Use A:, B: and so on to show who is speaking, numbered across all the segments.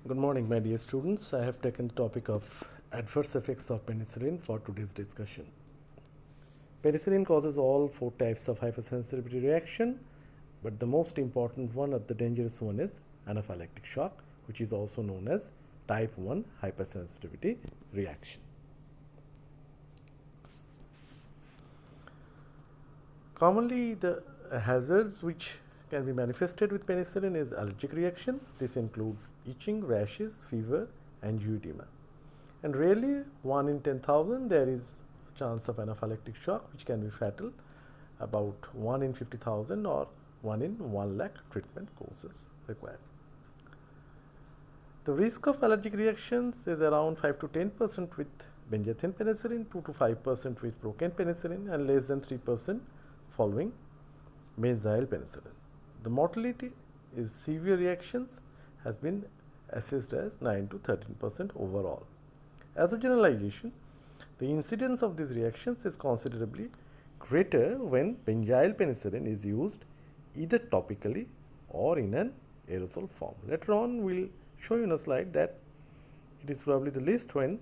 A: Good morning, my dear students. I have taken the topic of adverse effects of penicillin for today's discussion. Penicillin causes all four types of hypersensitivity reaction, but the most important one or the dangerous one is anaphylactic shock, which is also known as type 1 hypersensitivity reaction. Commonly, the hazards which can be manifested with penicillin is allergic reaction. This includes itching, rashes, fever, angioedema. And rarely, 1 in 10,000, there is a chance of anaphylactic shock, which can be fatal. About 1 in 50,000 or 1 in 1 lakh treatment courses required. The risk of allergic reactions is around 5 to 10% with benzathine penicillin, 2 to 5% with procaine penicillin, and less than 3% following benzyl penicillin. The mortality is severe reactions has been assessed as 9 to 13% overall. As a generalization, the incidence of these reactions is considerably greater when benzyl penicillin is used either topically or in an aerosol form. Later on, we'll show you in a slide that it is probably the least when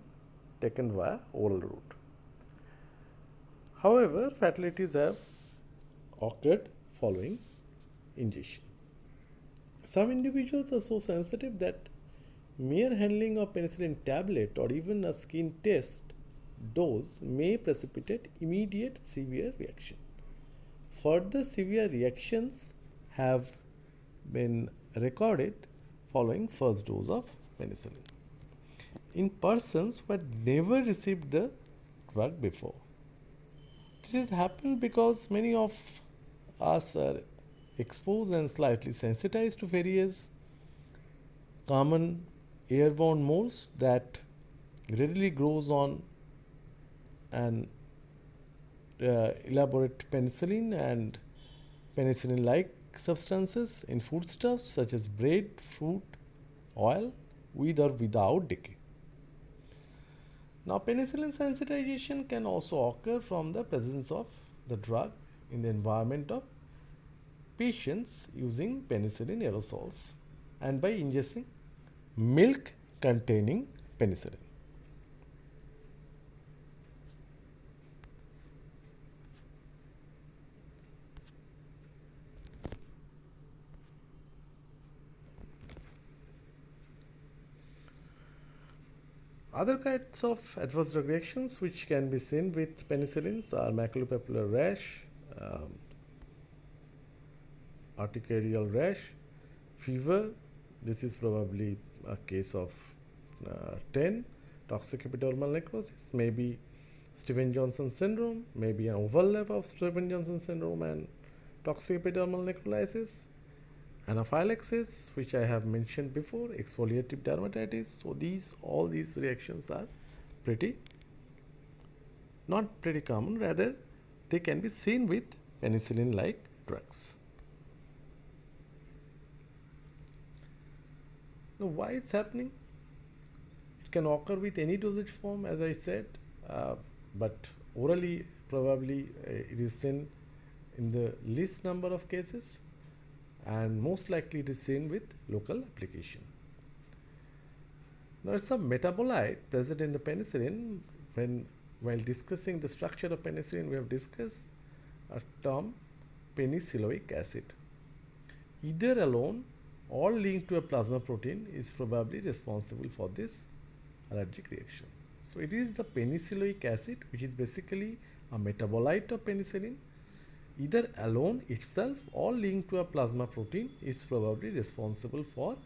A: taken via oral route. However, fatalities have occurred following ingestion. Some individuals are so sensitive that mere handling of penicillin tablet or even a skin test dose may precipitate immediate severe reaction. Further severe reactions have been recorded following first dose of penicillin in persons who had never received the drug before. This has happened because many of us are exposed and slightly sensitized to various common airborne molds that readily grows on an elaborate penicillin and penicillin-like substances in foodstuffs such as bread, fruit, oil, with or without decay. Now, penicillin sensitization can also occur from the presence of the drug in the environment of patients using penicillin aerosols and by ingesting milk containing penicillin. Other kinds of adverse drug reactions which can be seen with penicillins are maculopapular rash, urticarial rash, fever. This is probably a case of 10, toxic epidermal necrosis, maybe Stevens-Johnson syndrome, maybe an overlap of Stevens-Johnson syndrome and toxic epidermal necrolysis, anaphylaxis, which I have mentioned before, exfoliative dermatitis. So all these reactions are not pretty common, rather they can be seen with penicillin-like drugs. Now, why it's happening? It can occur with any dosage form, as I said, but orally probably it is seen in the least number of cases, and most likely it is seen with local application. Now, it's a metabolite present in the penicillin. While discussing the structure of penicillin, we have discussed a term penicilloic acid. Either alone or linked to a plasma protein is probably responsible for this allergic reaction. So, it is the penicilloic acid, which is basically a metabolite of penicillin, either alone itself or linked to a plasma protein, is probably responsible for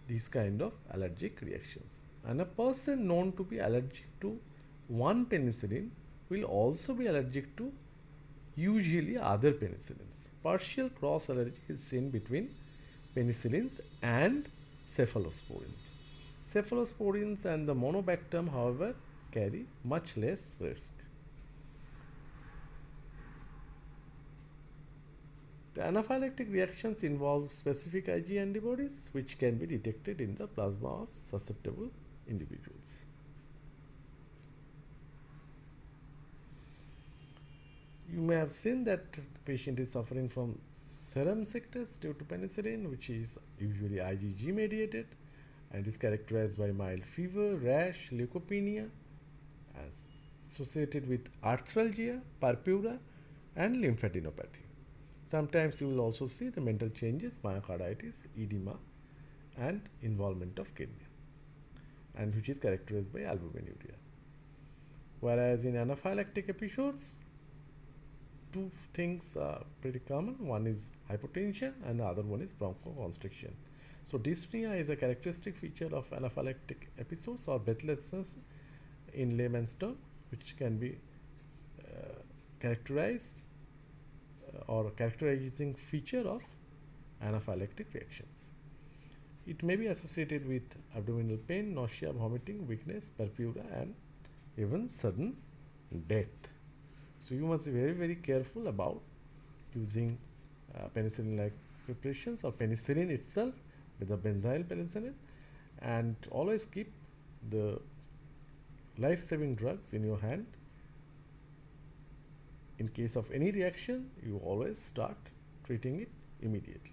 A: these kind of allergic reactions. And a person known to be allergic to one penicillin will also be allergic to usually other penicillins. Partial cross allergy is seen between penicillins and cephalosporins. Cephalosporins and the monobactam, however, carry much less risk. The anaphylactic reactions involve specific Ig antibodies which can be detected in the plasma of susceptible individuals. You may have seen that the patient is suffering from serum sickness due to penicillin, which is usually IgG mediated, and is characterized by mild fever, rash, leukopenia, as associated with arthralgia, purpura, and lymphadenopathy. Sometimes you will also see the mental changes, myocarditis, edema, and involvement of kidney, and which is characterized by albuminuria. Whereas in anaphylactic episodes, two things are pretty common. One is hypotension and the other one is bronchoconstriction. So dyspnea is a characteristic feature of anaphylactic episodes or breathlessness in layman's term, which can be characterized or characterizing feature of anaphylactic reactions. It may be associated with abdominal pain, nausea, vomiting, weakness, purpura, and even sudden death. So you must be very, very careful about using penicillin-like preparations or penicillin itself with the benzyl penicillin, and always keep the life-saving drugs in your hand. In case of any reaction, you always start treating it immediately.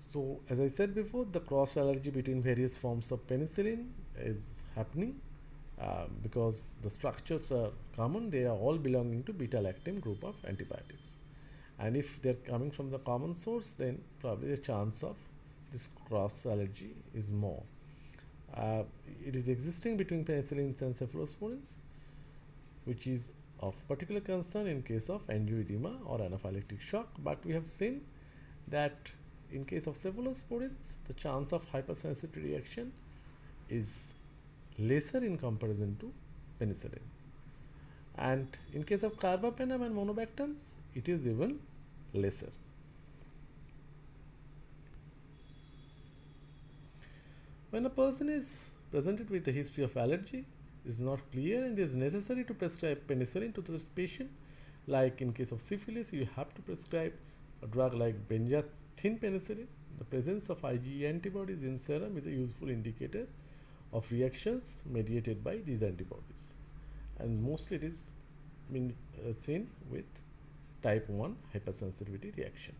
A: So, as I said before, the cross allergy between various forms of penicillin is happening because the structures are common. They are all belonging to beta-lactam group of antibiotics, and if they are coming from the common source, then probably the chance of this cross allergy is more. It is existing between penicillins and cephalosporins, which is of particular concern in case of angioedema or anaphylactic shock, but we have seen that in case of cephalosporins, the chance of hypersensitivity reaction is lesser in comparison to penicillin. And in case of carbapenem and monobactams, it is even lesser. When a person is presented with a history of allergy, it is not clear and it is necessary to prescribe penicillin to this patient. Like in case of syphilis, you have to prescribe a drug like benzathine penicillin. The presence of IgE antibodies in serum is a useful indicator of reactions mediated by these antibodies, and mostly it is seen with type 1 hypersensitivity reaction.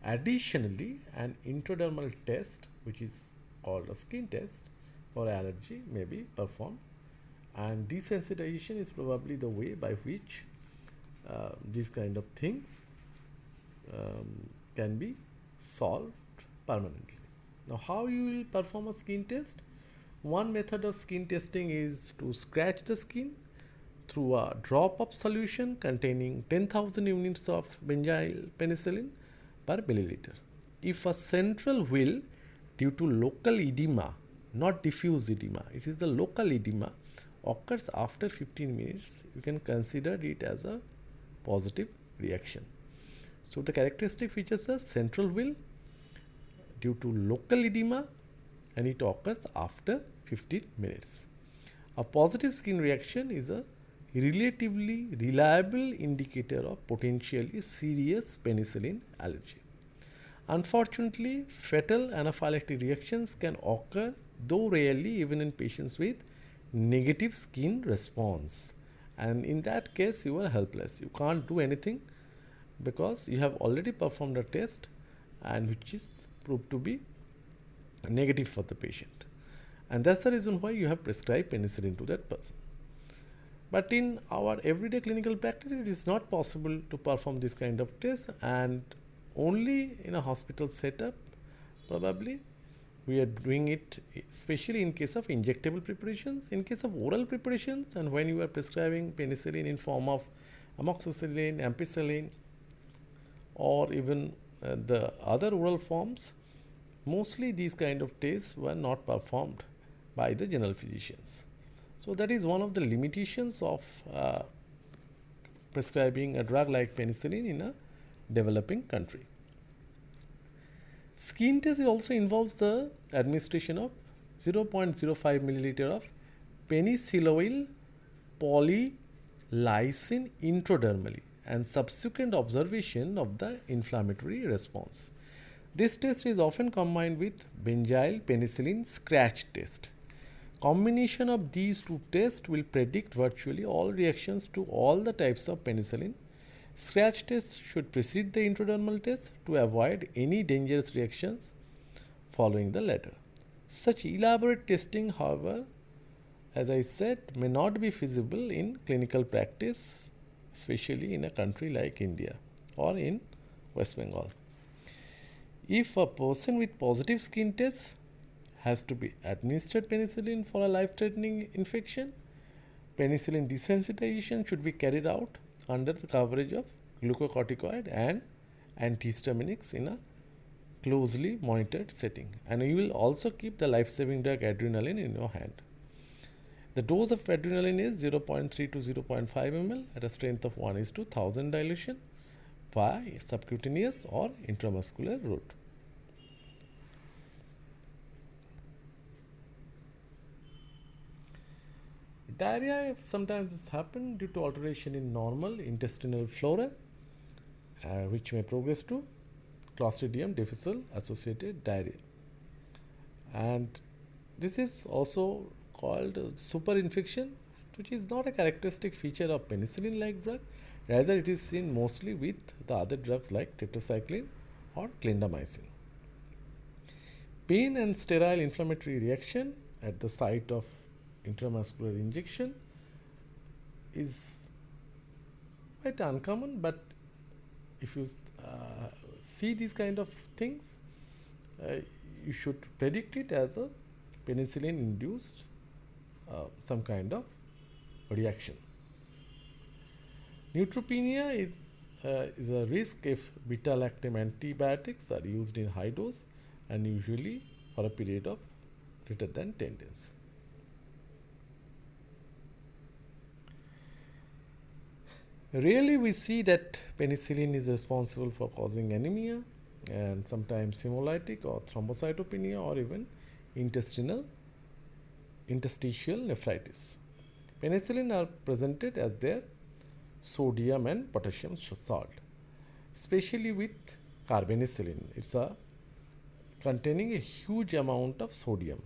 A: Additionally, an intradermal test, which is called a skin test for allergy, may be performed, and desensitization is probably the way by which these kind of things can be solved permanently. Now, how you will perform a skin test? One method of skin testing is to scratch the skin through a drop of solution containing 10,000 units of benzyl penicillin per milliliter. If a central wheal due to local edema, not diffuse edema, it is the local edema, occurs after 15 minutes, you can consider it as a positive reaction. So the characteristic features are central wheal due to local edema, and it occurs after 15 minutes. A positive skin reaction is a relatively reliable indicator of potentially serious penicillin allergy. Unfortunately, fatal anaphylactic reactions can occur, though rarely, even in patients with negative skin response. And in that case, you are helpless. You can't do anything because you have already performed a test and which is proved to be negative for the patient. And that's the reason why you have prescribed penicillin to that person. But in our everyday clinical practice, it is not possible to perform this kind of test, and only in a hospital setup, probably, we are doing it, especially in case of injectable preparations. In case of oral preparations, and when you are prescribing penicillin in form of amoxicillin, ampicillin, or even the other oral forms, mostly these kind of tests were not performed by the general physicians. So that is one of the limitations of prescribing a drug like penicillin in a developing country. Skin test also involves the administration of 0.05 milliliter of penicilloyl polylysine intradermally and subsequent observation of the inflammatory response. This test is often combined with benzyl penicillin scratch test. Combination of these two tests will predict virtually all reactions to all the types of penicillin Scratch test should precede the intradermal test to avoid any dangerous reactions following the latter. Such elaborate testing, however, as I said, may not be feasible in clinical practice, especially in a country like India or in West Bengal. If a person with positive skin test has to be administered penicillin for a life-threatening infection, penicillin desensitization should be carried out under the coverage of glucocorticoid and antihistaminics in a closely monitored setting. And you will also keep the life-saving drug adrenaline in your hand. The dose of adrenaline is 0.3 to 0.5 ml at a strength of 1:1000 dilution by subcutaneous or intramuscular route. Diarrhea sometimes happens due to alteration in normal intestinal flora, which may progress to Clostridium difficile associated diarrhea. And this is also called superinfection, which is not a characteristic feature of penicillin-like drug. Rather, it is seen mostly with the other drugs like tetracycline or clindamycin. Pain and sterile inflammatory reaction at the site of intramuscular injection is quite uncommon, but if you see these kind of things, you should predict it as a penicillin induced some kind of reaction. Neutropenia is a risk if beta-lactam antibiotics are used in high dose and usually for a period of greater than 10 days. Rarely we see that penicillin is responsible for causing anemia and sometimes hemolytic or thrombocytopenia or even interstitial nephritis. Penicillin are presented as their sodium and potassium salt, especially with carbanicillin. It's containing a huge amount of sodium.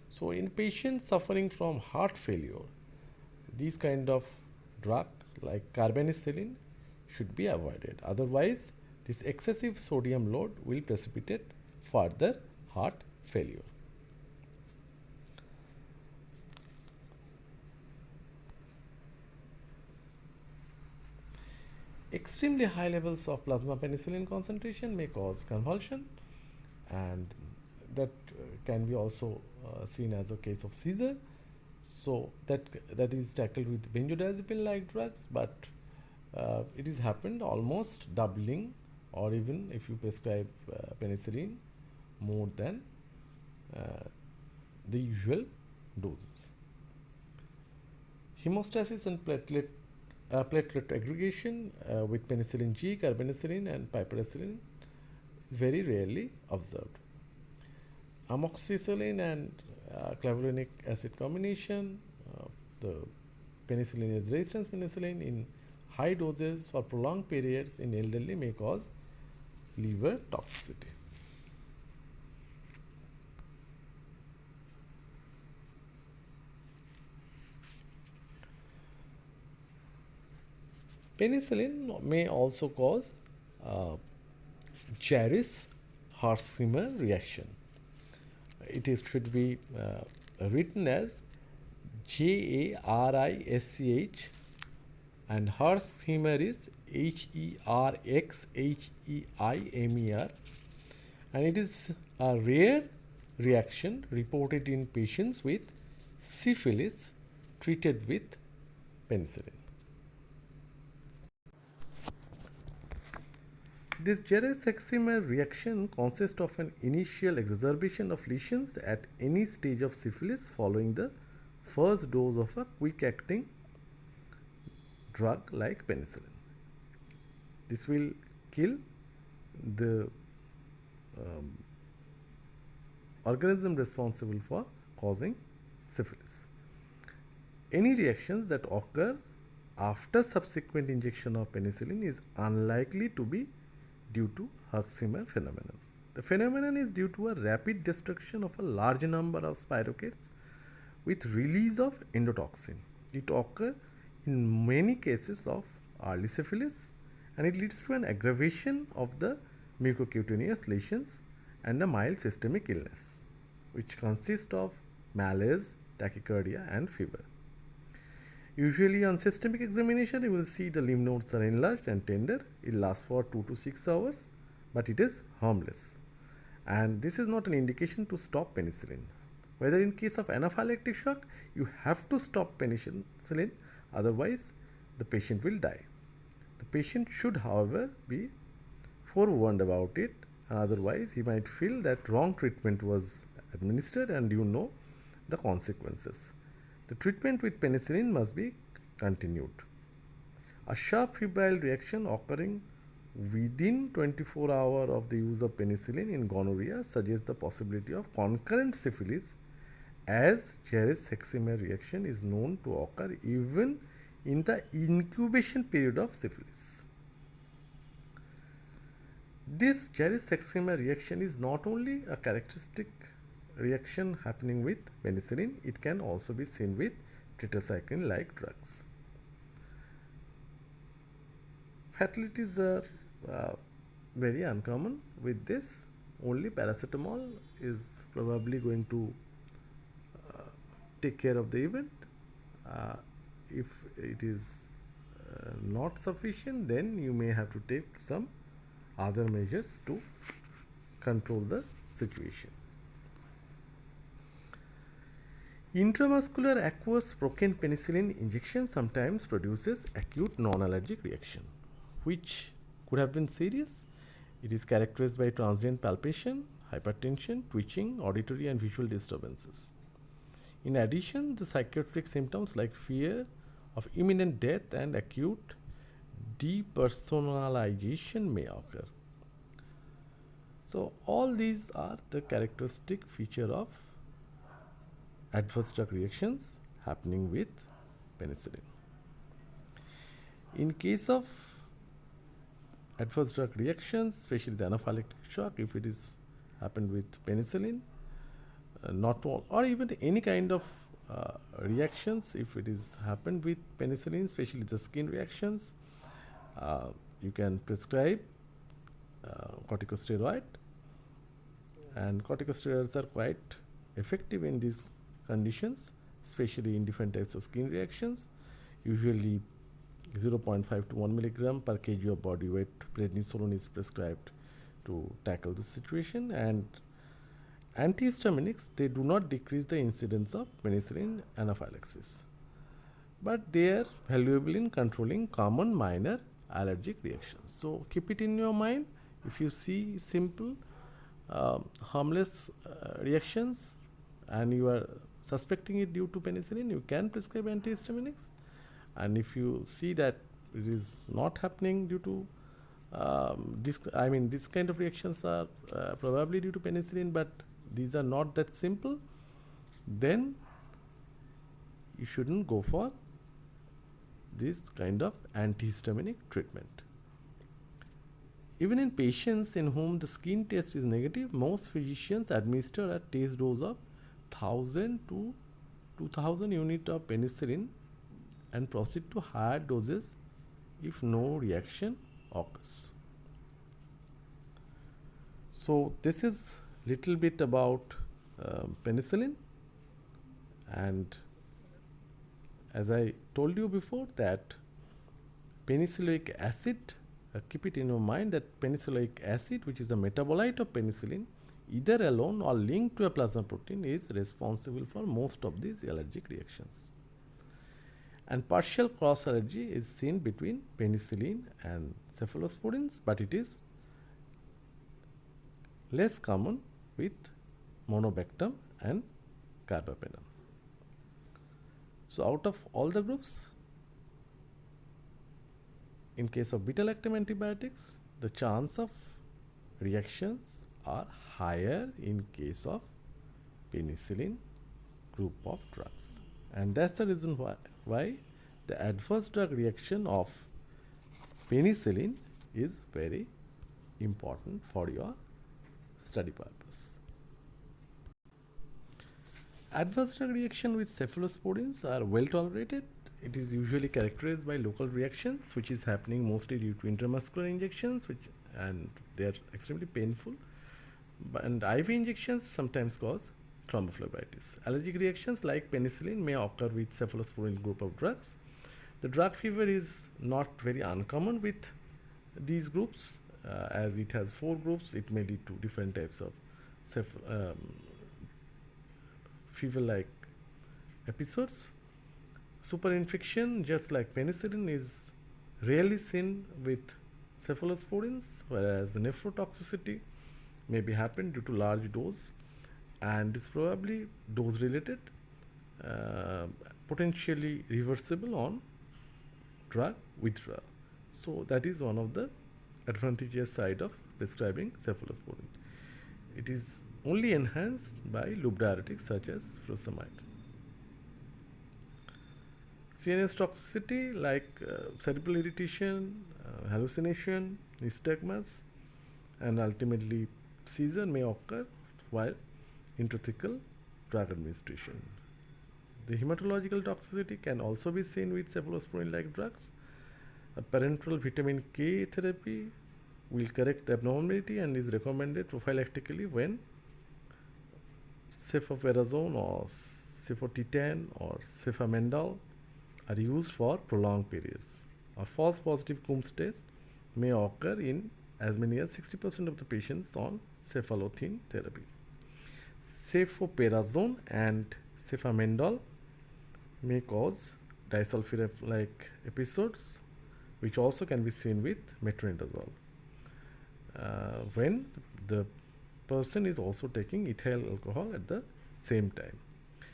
A: So in patients suffering from heart failure, these kind of drug like carbanicillin should be avoided. Otherwise, this excessive sodium load will precipitate further heart failure. Extremely high levels of plasma penicillin concentration may cause convulsion, and that can be also seen as a case of seizure. So that is tackled with benzodiazepine-like drugs, but it has happened almost doubling, or even if you prescribe penicillin more than the usual doses. Hemostasis and platelet aggregation with penicillin G, carbanicillin and piperacillin is very rarely observed. Amoxicillin and clavulanic acid combination, the penicillin is resistance penicillin in high doses for prolonged periods in elderly may cause liver toxicity. Penicillin may also cause Jarris-Herxheimer reaction. It should be written as JARISCH, and Herxheimer is HERXHEIMER, and it is a rare reaction reported in patients with syphilis treated with penicillin. This Jarris-Herxheimer reaction consists of an initial exacerbation of lesions at any stage of syphilis following the first dose of a quick-acting drug like penicillin. This will kill the organism responsible for causing syphilis. Any reactions that occur after subsequent injection of penicillin is unlikely to be due to Herxheimer phenomenon. The phenomenon is due to a rapid destruction of a large number of spirochetes with release of endotoxin. It occurs in many cases of early syphilis and it leads to an aggravation of the mucocutaneous lesions and a mild systemic illness, which consists of malaise, tachycardia, and fever. Usually on systemic examination, you will see the lymph nodes are enlarged and tender. It lasts for 2 to 6 hours, but it is harmless. And this is not an indication to stop penicillin. Whether in case of anaphylactic shock, you have to stop penicillin, otherwise the patient will die. The patient should, however, be forewarned about it, otherwise he might feel that wrong treatment was administered and you know the consequences. The treatment with penicillin must be continued. A sharp febrile reaction occurring within 24 hours of the use of penicillin in gonorrhea suggests the possibility of concurrent syphilis, as Jarvis hexamer reaction is known to occur even in the incubation period of syphilis. This Jarvis hexamer reaction is not only a characteristic reaction happening with penicillin, it can also be seen with tetracycline like drugs. Fatalities are very uncommon with this. Only paracetamol is probably going to take care of the event. If it is not sufficient, then you may have to take some other measures to control the situation. Intramuscular aqueous procaine penicillin injection sometimes produces acute non-allergic reaction, which could have been serious. It is characterized by transient palpation, hypertension, twitching, auditory and visual disturbances. In addition, the psychiatric symptoms like fear of imminent death and acute depersonalization may occur. So all these are the characteristic feature of adverse drug reactions happening with penicillin. In case of adverse drug reactions, especially the anaphylactic shock, if it is happened with penicillin, not all, or even any kind of reactions, if it is happened with penicillin, especially the skin reactions, you can prescribe corticosteroid, and corticosteroids are quite effective in these conditions, especially in different types of skin reactions. Usually 0.5 to 1 milligram per kg of body weight prednisolone is prescribed to tackle this situation. And antihistaminics, they do not decrease the incidence of penicillin anaphylaxis, but they are valuable in controlling common minor allergic reactions. So keep it in your mind. If you see simple harmless reactions and you are suspecting it due to penicillin, you can prescribe antihistaminics. And if you see that it is not happening due to this kind of reactions are probably due to penicillin, but these are not that simple, then you shouldn't go for this kind of antihistaminic treatment. Even in patients in whom the skin test is negative, most physicians administer a test dose of 1000 to 2000 units of penicillin and proceed to higher doses if no reaction occurs. So this is little bit about penicillin, and as I told you before that penicilloic acid, keep it in your mind that penicilloic acid, which is a metabolite of penicillin, either alone or linked to a plasma protein, is responsible for most of these allergic reactions. And partial cross allergy is seen between penicillin and cephalosporins, but it is less common with monobactam and carbapenem. So out of all the groups, in case of beta-lactam antibiotics, the chance of reactions are higher in case of penicillin group of drugs. And that's the reason why the adverse drug reaction of penicillin is very important for your study purpose. Adverse drug reaction with cephalosporins are well tolerated it is usually characterized by local reactions, which is happening mostly due to intramuscular injections, and they are extremely painful. And IV injections sometimes cause thrombophlebitis. Allergic reactions like penicillin may occur with cephalosporin group of drugs. The drug fever is not very uncommon with these groups, as it has 4 groups. It may lead to different types of fever-like episodes. Superinfection, just like penicillin, is rarely seen with cephalosporins, whereas the nephrotoxicity may be happen due to large dose and is probably dose related, potentially reversible on drug withdrawal. So that is one of the advantageous side of prescribing cephalosporin. It is only enhanced by loop diuretics such as furosemide. CNS toxicity like cerebral irritation, hallucination, nystagmus, and ultimately seizure may occur while intrathecal drug administration. The hematological toxicity can also be seen with cephalosporin-like drugs. A parenteral vitamin K therapy will correct the abnormality and is recommended prophylactically when cefoperazone or cefotitan or cefamendal are used for prolonged periods. A false positive Coombs test may occur in as many as 60% of the patients on cephalothin therapy. Cefoperazone and cefamendal may cause disulfide-like episodes, which also can be seen with metronidazole when the person is also taking ethyl alcohol at the same time.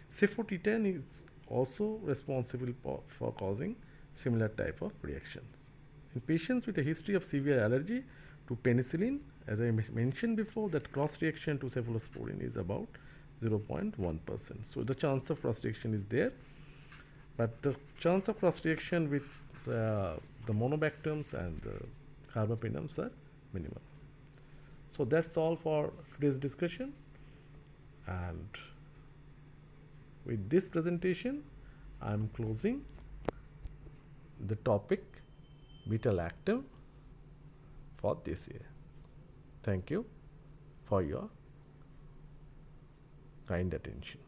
A: Cefotitan is also responsible for causing similar type of reactions. In patients with a history of severe allergy to penicillin, as I mentioned before, that cross reaction to cephalosporin is about 0.1%. So the chance of cross reaction is there, but the chance of cross reaction with the monobactams and the carbapenems are minimal. So that's all for today's discussion, and with this presentation I am closing the topic beta-lactam for this year. Thank you for your kind attention.